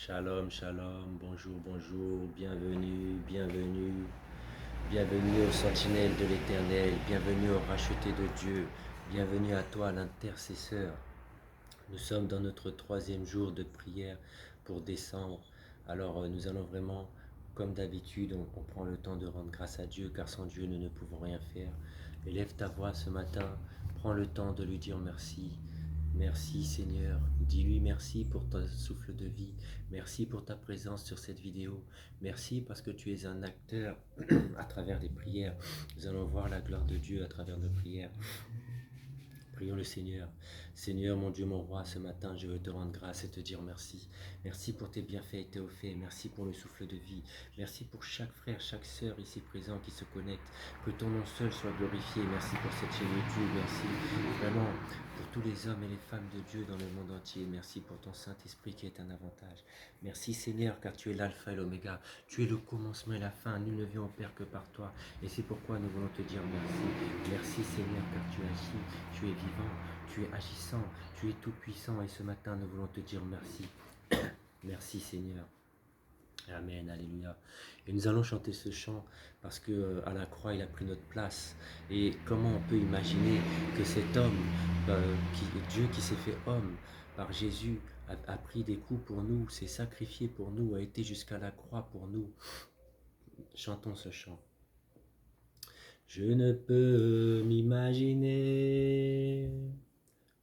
Shalom, shalom, bonjour, bonjour, bienvenue, bienvenue, bienvenue aux sentinelles de l'Éternel, bienvenue aux rachetés de Dieu, bienvenue à toi l'intercesseur. Nous sommes dans notre troisième jour de prière pour décembre. Alors nous allons vraiment, comme d'habitude, on prend le temps de rendre grâce à Dieu, car sans Dieu nous ne pouvons rien faire. Élève ta voix ce matin, prends le temps de lui dire merci. Merci Seigneur, dis-lui merci pour ton souffle de vie, merci pour ta présence sur cette vidéo, merci parce que tu es un acteur à travers les prières. Nous allons voir la gloire de Dieu à travers nos prières. Prions le Seigneur. Seigneur, mon Dieu, mon roi, ce matin, je veux te rendre grâce et te dire merci. Merci pour tes bienfaits et tes hauts faits. Merci pour le souffle de vie. Merci pour chaque frère, chaque sœur ici présent qui se connecte. Que ton nom seul soit glorifié. Merci pour cette chaîne YouTube. Merci vraiment pour tous les hommes et les femmes de Dieu dans le monde entier. Merci pour ton Saint-Esprit qui est un avantage. Merci Seigneur, car tu es l'alpha et l'oméga. Tu es le commencement et la fin. Nul ne vient au Père que par toi. Et c'est pourquoi nous voulons te dire merci. Merci Seigneur, car tu agis, tu es vivant, tu es agissant, tu es tout puissant. Et ce matin, nous voulons te dire merci. Merci Seigneur. Amen, alléluia. Et nous allons chanter ce chant parce que à la croix, il a pris notre place. Et comment on peut imaginer que cet homme, Dieu qui s'est fait homme par Jésus, a pris des coups pour nous, s'est sacrifié pour nous, a été jusqu'à la croix pour nous. Chantons ce chant. Je ne peux m'imaginer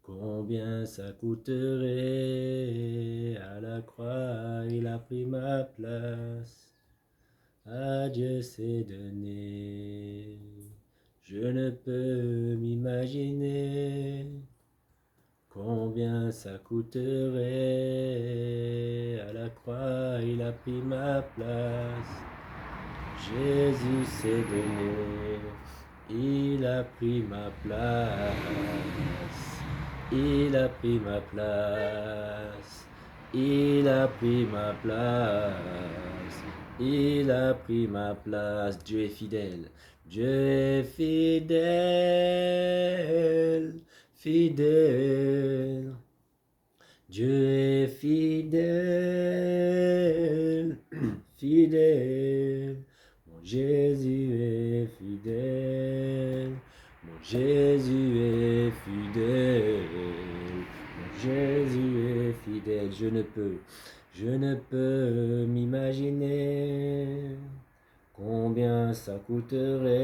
combien ça coûterait. À la croix, il a pris ma place. À Dieu s'est donné. Je ne peux m'imaginer combien ça coûterait. À la croix, il a pris ma place. Jésus s'est donné, il a pris ma place, il a pris ma place, il a pris ma place, il a pris ma place. Dieu est fidèle, Dieu est fidèle, fidèle. Dieu est fidèle, fidèle. Mon Jésus est fidèle, mon Jésus est fidèle, mon Jésus est fidèle. Je ne peux m'imaginer combien ça coûterait.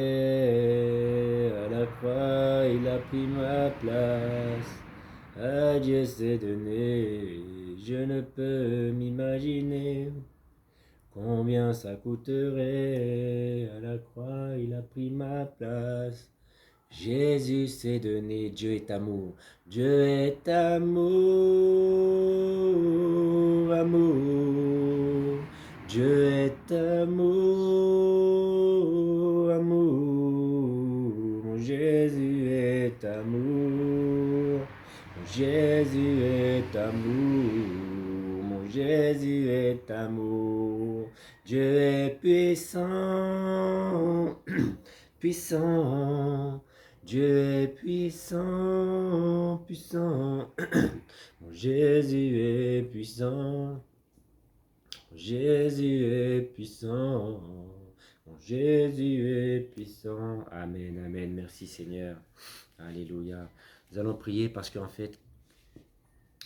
À la croix, il a pris ma place. À Dieu s'est donné, je ne peux m'imaginer combien ça coûterait. À la croix, il a pris ma place. Jésus s'est donné, Dieu est amour, Dieu est amour, amour. Dieu est amour, amour. Mon Jésus est amour. Mon Jésus est amour, mon Jésus est amour. Dieu est puissant, puissant. Dieu est puissant, puissant. Mon Jésus est puissant. Mon Jésus est puissant. Mon Jésus est puissant. Amen, amen. Merci Seigneur. Alléluia. Nous allons prier parce qu'en fait,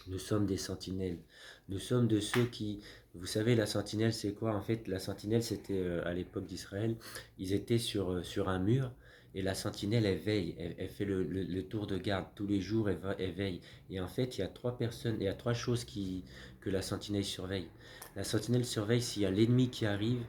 nous sommes des sentinelles. Nous sommes de ceux qui... Vous savez, la sentinelle, c'est quoi? En fait, la sentinelle, c'était à l'époque d'Israël. Ils étaient sur un mur et la sentinelle, elle veille. Elle fait le tour de garde. Tous les jours, elle veille. Et en fait, il y a trois personnes, il y a trois choses que la sentinelle surveille. La sentinelle surveille s'il y a l'ennemi qui arrive,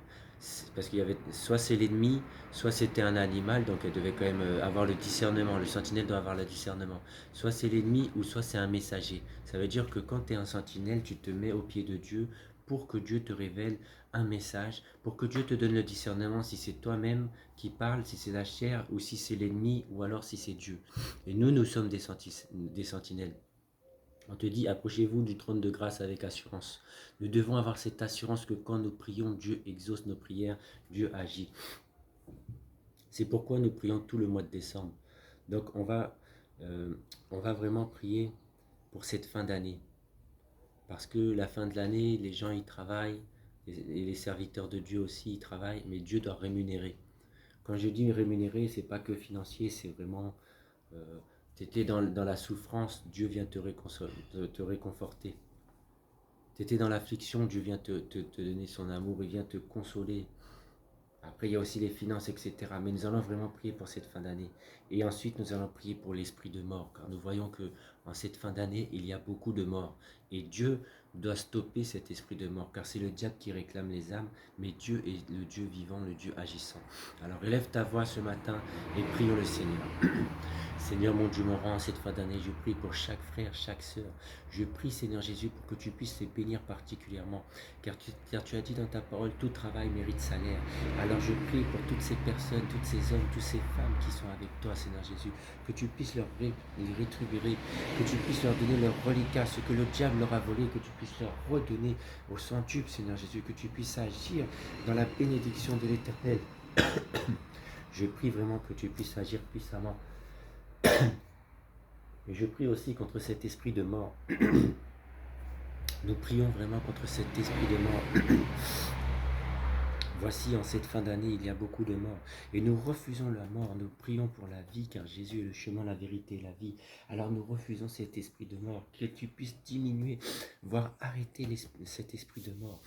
parce qu'il y avait soit c'est l'ennemi, soit c'était un animal, donc elle devait quand même avoir le discernement. Le sentinelle doit avoir le discernement. Soit c'est l'ennemi ou soit c'est un messager. Ça veut dire que quand tu es un sentinelle, tu te mets au pied de Dieu pour que Dieu te révèle un message, pour que Dieu te donne le discernement si c'est toi-même qui parle, si c'est la chair ou si c'est l'ennemi ou alors si c'est Dieu. Et nous sommes des sentinelles. On te dit, approchez-vous du trône de grâce avec assurance. Nous devons avoir cette assurance que quand nous prions, Dieu exauce nos prières, Dieu agit. C'est pourquoi nous prions tout le mois de décembre. Donc on va vraiment prier pour cette fin d'année. Parce que la fin de l'année, les gens ils travaillent, et les serviteurs de Dieu aussi ils travaillent, mais Dieu doit rémunérer. Quand je dis rémunérer, c'est pas que financier, c'est vraiment, tu étais dans la souffrance, Dieu vient te réconforter. Tu étais dans l'affliction, Dieu vient te donner son amour, il vient te consoler. Après, il y a aussi les finances, etc. Mais nous allons vraiment prier pour cette fin d'année. Et ensuite, nous allons prier pour l'esprit de mort. Car nous voyons que en cette fin d'année, il y a beaucoup de morts. Et Dieu doit stopper cet esprit de mort. Car c'est le diable qui réclame les âmes. Mais Dieu est le Dieu vivant, le Dieu agissant. Alors élève ta voix ce matin et prions le Seigneur. Seigneur mon Dieu, mon roi, en cette fin d'année, je prie pour chaque frère, chaque sœur. Je prie, Seigneur Jésus, pour que tu puisses les bénir particulièrement. Car tu as dit dans ta parole, tout travail mérite salaire. Alors je prie pour toutes ces personnes, tous ces hommes, toutes ces femmes qui sont avec toi, Seigneur Jésus, que tu puisses les rétribuer, que tu puisses leur donner leur reliquat, ce que le diable leur a volé, que tu puisses leur redonner au centuple, Seigneur Jésus, que tu puisses agir dans la bénédiction de l'Éternel. Je prie vraiment que tu puisses agir puissamment. Et je prie aussi contre cet esprit de mort. Nous prions vraiment contre cet esprit de mort. Voici, en cette fin d'année, il y a beaucoup de morts. Et nous refusons la mort. Nous prions pour la vie, car Jésus est le chemin, la vérité et la vie. Alors nous refusons cet esprit de mort. Que tu puisses diminuer, voire arrêter cet esprit de mort.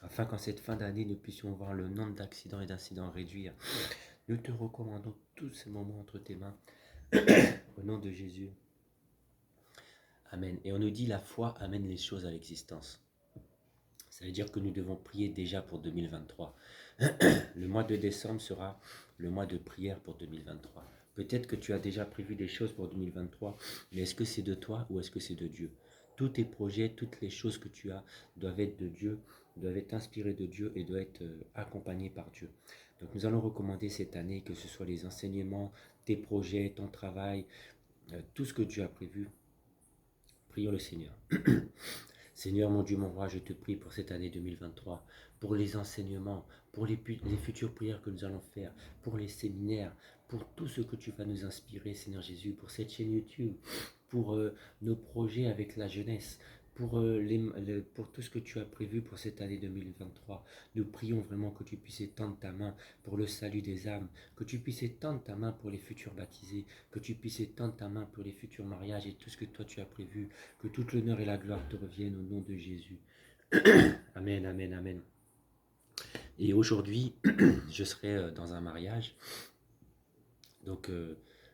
Afin qu'en cette fin d'année, nous puissions voir le nombre d'accidents et d'incidents réduire. Nous te recommandons tous ces moments entre tes mains. Au nom de Jésus. Amen. Et on nous dit la foi amène les choses à l'existence. Ça veut dire que nous devons prier déjà pour 2023. Le mois de décembre sera le mois de prière pour 2023. Peut-être que tu as déjà prévu des choses pour 2023, mais est-ce que c'est de toi ou est-ce que c'est de Dieu? Tous tes projets, toutes les choses que tu as doivent être de Dieu, doivent être inspirées de Dieu et doivent être accompagnées par Dieu. Donc nous allons recommander cette année que ce soit les enseignements, tes projets, ton travail, tout ce que Dieu a prévu. Prions le Seigneur. Seigneur mon Dieu, mon roi, je te prie pour cette année 2023, pour les enseignements, pour les futures prières que nous allons faire, pour les séminaires, pour tout ce que tu vas nous inspirer, Seigneur Jésus, pour cette chaîne YouTube, pour nos projets avec la jeunesse, pour tout ce que tu as prévu pour cette année 2023. Nous prions vraiment que tu puisses étendre ta main pour le salut des âmes, que tu puisses étendre ta main pour les futurs baptisés, que tu puisses étendre ta main pour les futurs mariages et tout ce que toi tu as prévu, que toute l'honneur et la gloire te reviennent au nom de Jésus. Amen, amen, amen. Et aujourd'hui, je serai dans un mariage, donc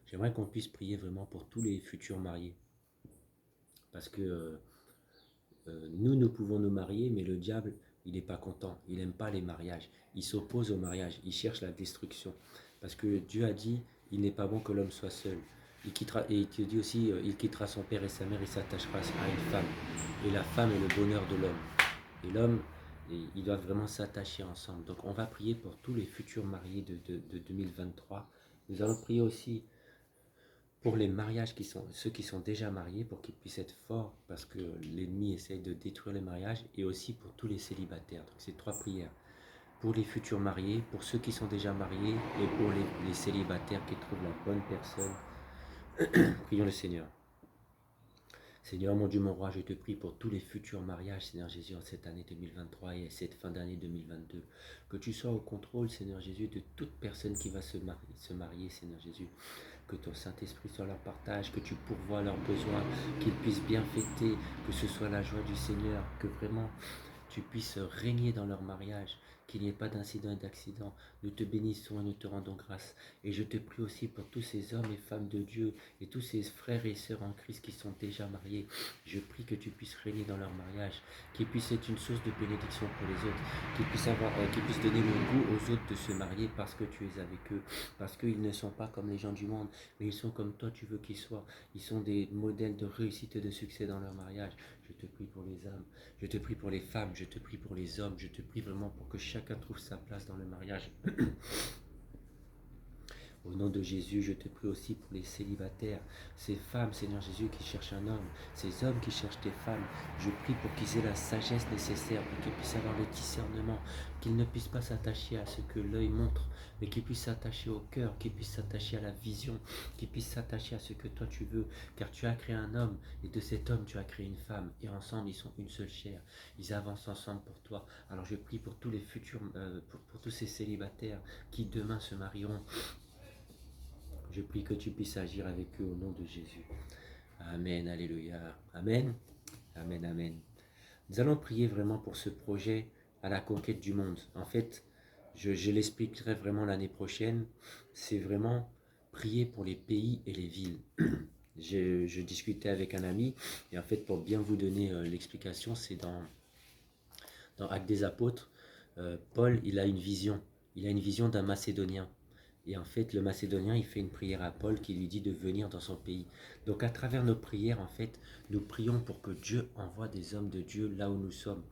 j'aimerais qu'on puisse prier vraiment pour tous les futurs mariés, parce que nous pouvons nous marier, mais le diable, il n'est pas content. Il n'aime pas les mariages. Il s'oppose au mariage. Il cherche la destruction. Parce que Dieu a dit, il n'est pas bon que l'homme soit seul. Et il te dit aussi, il quittera son père et sa mère et s'attachera à une femme. Et la femme est le bonheur de l'homme. Et l'homme, ils doivent vraiment s'attacher ensemble. Donc on va prier pour tous les futurs mariés de 2023. Nous allons prier aussi pour les mariages ceux qui sont déjà mariés, pour qu'ils puissent être forts, parce que l'ennemi essaye de détruire les mariages, et aussi pour tous les célibataires. Donc c'est 3 prières. Pour les futurs mariés, pour ceux qui sont déjà mariés, et pour les célibataires qui trouvent la bonne personne. Prions le Seigneur. Seigneur mon Dieu, mon roi, je te prie pour tous les futurs mariages, Seigneur Jésus, en cette année 2023 et cette fin d'année 2022. Que tu sois au contrôle, Seigneur Jésus, de toute personne qui va se marier, Seigneur Jésus. Que ton Saint-Esprit soit leur partage, que tu pourvoies leurs besoins, qu'ils puissent bien fêter, que ce soit la joie du Seigneur, que vraiment tu puisses régner dans leur mariage, qu'il n'y ait pas d'incident et d'accident. Nous te bénissons et nous te rendons grâce. Et je te prie aussi pour tous ces hommes et femmes de Dieu et tous ces frères et sœurs en Christ qui sont déjà mariés. Je prie que tu puisses régner dans leur mariage, qu'ils puissent être une source de bénédiction pour les autres, qu'ils puissent donner le goût aux autres de se marier parce que tu es avec eux, parce qu'ils ne sont pas comme les gens du monde, mais ils sont comme toi tu veux qu'ils soient. Ils sont des modèles de réussite et de succès dans leur mariage. Je te prie pour les âmes, je te prie pour les femmes, je te prie pour les hommes, je te prie vraiment pour que chacun trouve sa place dans le mariage. Au nom de Jésus, je te prie aussi pour les célibataires, ces femmes, Seigneur Jésus, qui cherchent un homme, ces hommes qui cherchent des femmes. Je prie pour qu'ils aient la sagesse nécessaire, pour qu'ils puissent avoir le discernement, qu'ils ne puissent pas s'attacher à ce que l'œil montre, mais qu'ils puissent s'attacher au cœur, qu'ils puissent s'attacher à la vision, qu'ils puissent s'attacher à ce que toi tu veux, car tu as créé un homme, et de cet homme tu as créé une femme, et ensemble ils sont une seule chair. Ils avancent ensemble pour toi. Alors je prie pour tous les futurs, pour tous ces célibataires qui demain se marieront. Je prie que tu puisses agir avec eux au nom de Jésus. Amen, alléluia. Amen, amen, amen. Nous allons prier vraiment pour ce projet à la conquête du monde. En fait, je l'expliquerai vraiment l'année prochaine. C'est vraiment prier pour les pays et les villes. Je discutais avec un ami et en fait, pour bien vous donner l'explication, c'est dans Actes des Apôtres. Paul, il a une vision. Il a une vision d'un Macédonien. Et en fait, le Macédonien, il fait une prière à Paul qui lui dit de venir dans son pays. Donc à travers nos prières, en fait, nous prions pour que Dieu envoie des hommes de Dieu là où nous sommes.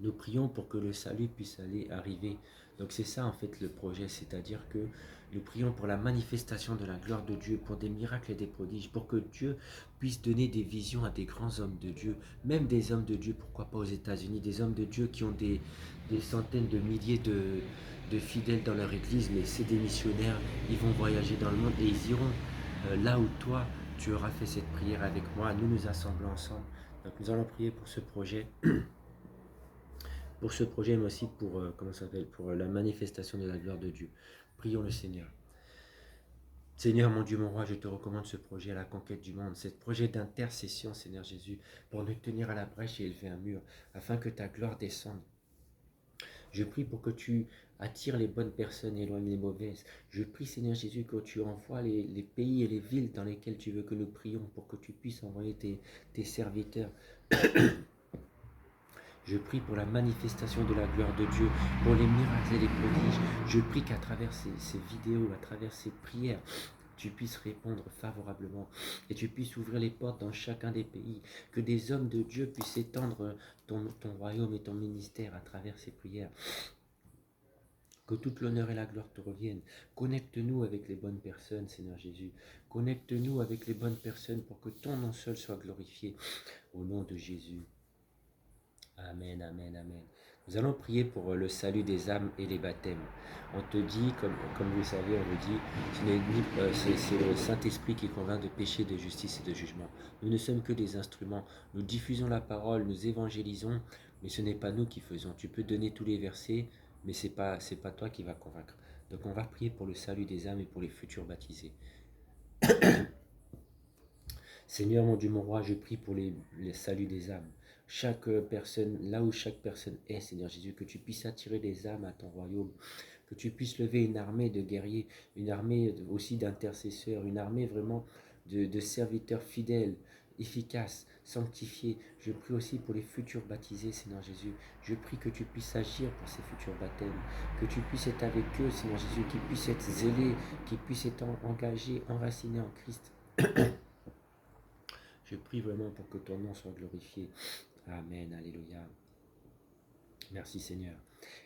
Nous prions pour que le salut puisse arriver. Donc c'est ça en fait le projet, c'est-à-dire que nous prions pour la manifestation de la gloire de Dieu, pour des miracles et des prodiges, pour que Dieu puisse donner des visions à des grands hommes de Dieu, même des hommes de Dieu, pourquoi pas aux États-Unis, des hommes de Dieu qui ont des centaines de milliers de fidèles dans leur église, mais c'est des missionnaires, ils vont voyager dans le monde et ils iront là où toi, tu auras fait cette prière avec moi, nous nous assemblons ensemble. Donc nous allons prier pour ce projet. Pour ce projet, mais aussi pour, pour la manifestation de la gloire de Dieu. Prions le Seigneur. Seigneur, mon Dieu, mon roi, je te recommande ce projet à la conquête du monde, ce projet d'intercession, Seigneur Jésus, pour nous tenir à la brèche et élever un mur, afin que ta gloire descende. Je prie pour que tu attires les bonnes personnes et éloignes les mauvaises. Je prie, Seigneur Jésus, que tu envoies les pays et les villes dans lesquelles tu veux que nous prions, pour que tu puisses envoyer tes serviteurs. Je prie pour la manifestation de la gloire de Dieu, pour les miracles et les prodiges. Je prie qu'à travers ces vidéos, à travers ces prières, tu puisses répondre favorablement et tu puisses ouvrir les portes dans chacun des pays, que des hommes de Dieu puissent étendre ton royaume et ton ministère à travers ces prières. Que toute l'honneur et la gloire te reviennent. Connecte-nous avec les bonnes personnes, Seigneur Jésus. Connecte-nous avec les bonnes personnes pour que ton nom seul soit glorifié. Au nom de Jésus. Amen, amen, amen. Nous allons prier pour le salut des âmes et les baptêmes. On te dit, comme vous le savez, on le dit, c'est le Saint-Esprit qui convainc de péché, de justice et de jugement. Nous ne sommes que des instruments. Nous diffusons la parole, nous évangélisons, mais ce n'est pas nous qui faisons. Tu peux donner tous les versets, mais ce n'est pas toi qui vas convaincre. Donc on va prier pour le salut des âmes et pour les futurs baptisés. Seigneur, mon Dieu, mon roi, je prie pour les saluts des âmes. Chaque personne, là où chaque personne est, Seigneur Jésus, que tu puisses attirer des âmes à ton royaume, que tu puisses lever une armée de guerriers, une armée aussi d'intercesseurs, une armée vraiment de serviteurs fidèles, efficaces, sanctifiés. Je prie aussi pour les futurs baptisés, Seigneur Jésus. Je prie que tu puisses agir pour ces futurs baptêmes, que tu puisses être avec eux, Seigneur Jésus, qu'ils puissent être zélés, qu'ils puissent être engagés, enracinés en Christ. Je prie vraiment pour que ton nom soit glorifié. Amen, alléluia. Merci Seigneur.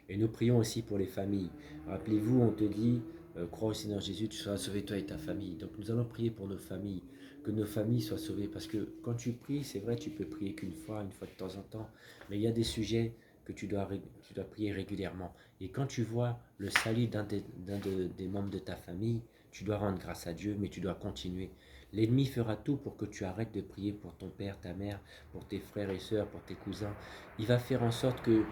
Et nous prions aussi pour les familles. Rappelez-vous, on te dit, crois au Seigneur Jésus, tu seras sauvé toi et ta famille. Donc nous allons prier pour nos familles, que nos familles soient sauvées. Parce que quand tu pries, c'est vrai, tu peux prier qu'une fois, de temps en temps. Mais il y a des sujets que tu dois prier régulièrement. Et quand tu vois le salut d'un des membres de ta famille, tu dois rendre grâce à Dieu, mais tu dois continuer. L'ennemi fera tout pour que tu arrêtes de prier pour ton père, ta mère, pour tes frères et sœurs, pour tes cousins. Il va faire en sorte que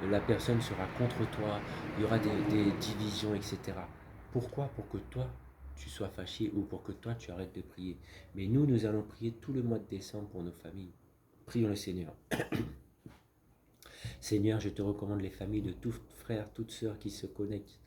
la personne sera contre toi, il y aura des divisions, etc. Pourquoi? Pour que toi, tu sois fâché ou pour que toi, tu arrêtes de prier. Mais nous allons prier tout le mois de décembre pour nos familles. Prions le Seigneur. Seigneur, je te recommande les familles de tous frères, toutes sœurs qui se connectent.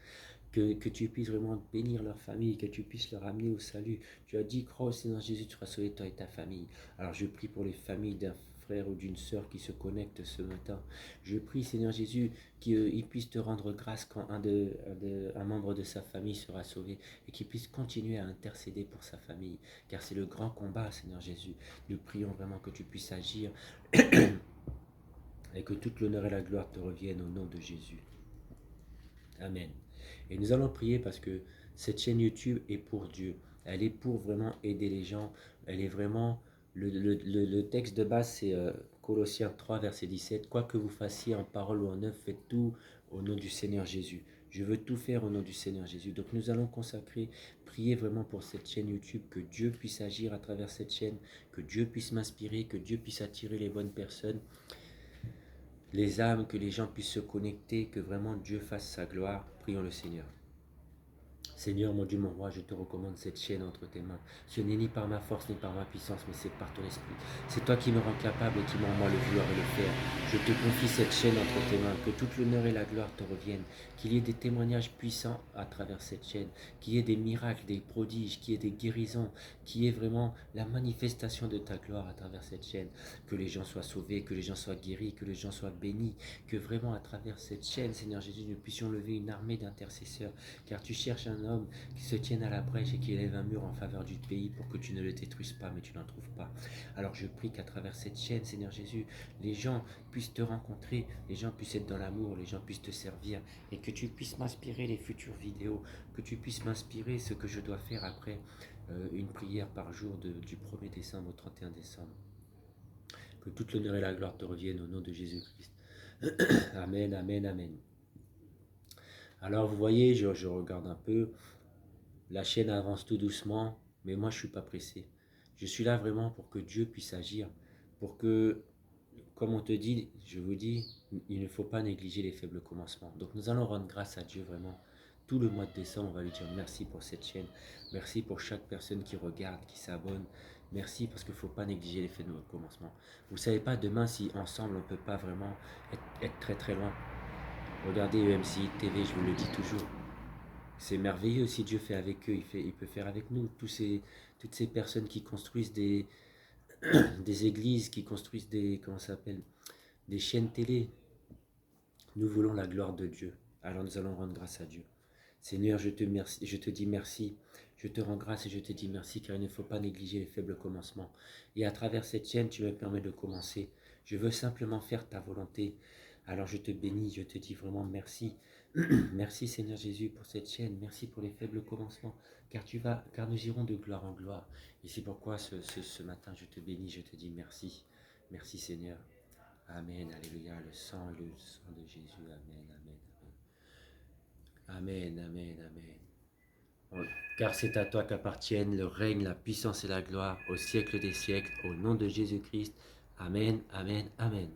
Que tu puisses vraiment bénir leur famille, que tu puisses leur amener au salut. Tu as dit, crois au Seigneur Jésus, tu seras sauvé toi et ta famille. Alors je prie pour les familles d'un frère ou d'une sœur qui se connectent ce matin. Je prie, Seigneur Jésus, qu'il puisse te rendre grâce quand un membre de sa famille sera sauvé et qu'il puisse continuer à intercéder pour sa famille. Car c'est le grand combat, Seigneur Jésus. Nous prions vraiment que tu puisses agir et que toute l'honneur et la gloire te reviennent au nom de Jésus. Amen. Et nous allons prier parce que Cette chaîne YouTube est pour Dieu. Elle est pour vraiment aider les gens. Elle est vraiment... Le texte de base, c'est Colossiens 3, verset 17. Quoi que vous fassiez en parole ou en œuvre, faites tout au nom du Seigneur Jésus. Je veux tout faire au nom du Seigneur Jésus. Donc nous allons consacrer, prier vraiment pour cette chaîne YouTube, que Dieu puisse agir à travers cette chaîne, que Dieu puisse m'inspirer, que Dieu puisse attirer les bonnes personnes, les âmes, que les gens puissent se connecter, que vraiment Dieu fasse sa gloire. Prions le Seigneur. Seigneur, mon Dieu, mon roi, je te recommande cette chaîne entre tes mains. Ce n'est ni par ma force ni par ma puissance, mais c'est par ton esprit. C'est toi qui me rends capable et qui m'en moi le vouloir et le faire. Je te confie cette chaîne entre tes mains, que toute l'honneur et la gloire te reviennent, qu'il y ait des témoignages puissants à travers cette chaîne, qu'il y ait des miracles, des prodiges, qu'il y ait des guérisons, qu'il y ait vraiment la manifestation de ta gloire à travers cette chaîne, que les gens soient sauvés, que les gens soient guéris, que les gens soient bénis, que vraiment à travers cette chaîne, Seigneur Jésus, nous puissions lever une armée d'intercesseurs, car tu cherches un homme qui se tienne à la brèche et qui élève un mur en faveur du pays pour que tu ne le détruises pas, mais tu n'en trouves pas. Alors je prie qu'à travers cette chaîne, Seigneur Jésus, les gens puissent te rencontrer, les gens puissent être dans l'amour, les gens puissent te servir, et que tu puisses m'inspirer les futures vidéos, que tu puisses m'inspirer ce que je dois faire après une prière par jour du 1er décembre au 31 décembre. Que toute l'honneur et la gloire te reviennent au nom de Jésus-Christ. Amen, amen, amen. Alors vous voyez, je regarde un peu, la chaîne avance tout doucement, mais moi je ne suis pas pressé. Je suis là vraiment pour que Dieu puisse agir, pour que, comme on te dit, je vous dis, il ne faut pas négliger les faibles commencements. Donc nous allons rendre grâce à Dieu vraiment. Tout le mois de décembre, on va lui dire merci pour cette chaîne, merci pour chaque personne qui regarde, qui s'abonne, merci parce qu'il ne faut pas négliger les faibles commencements. Vous ne savez pas demain si ensemble on ne peut pas vraiment être très très loin. Regardez EMCI TV, je vous le dis toujours. C'est merveilleux si Dieu fait avec eux, il peut faire avec nous. Toutes ces personnes qui construisent des églises, qui construisent comment ça s'appelle, des chaînes télé. Nous voulons la gloire de Dieu. Alors nous allons rendre grâce à Dieu. Seigneur, je te dis merci. Je te rends grâce et je te dis merci car il ne faut pas négliger les faibles commencements. Et à travers cette chaîne, tu me permets de commencer. Je veux simplement faire ta volonté. Alors je te bénis, je te dis vraiment merci. Merci Seigneur Jésus pour cette chaîne. Merci pour les faibles commencements. Car nous irons de gloire en gloire. Et c'est pourquoi ce matin, je te bénis, je te dis merci. Merci Seigneur. Amen, alléluia, le sang et le sang de Jésus, amen, amen, amen, amen, amen. Car c'est à toi qu'appartiennent le règne, la puissance et la gloire au siècle des siècles, au nom de Jésus-Christ. Amen, amen, amen.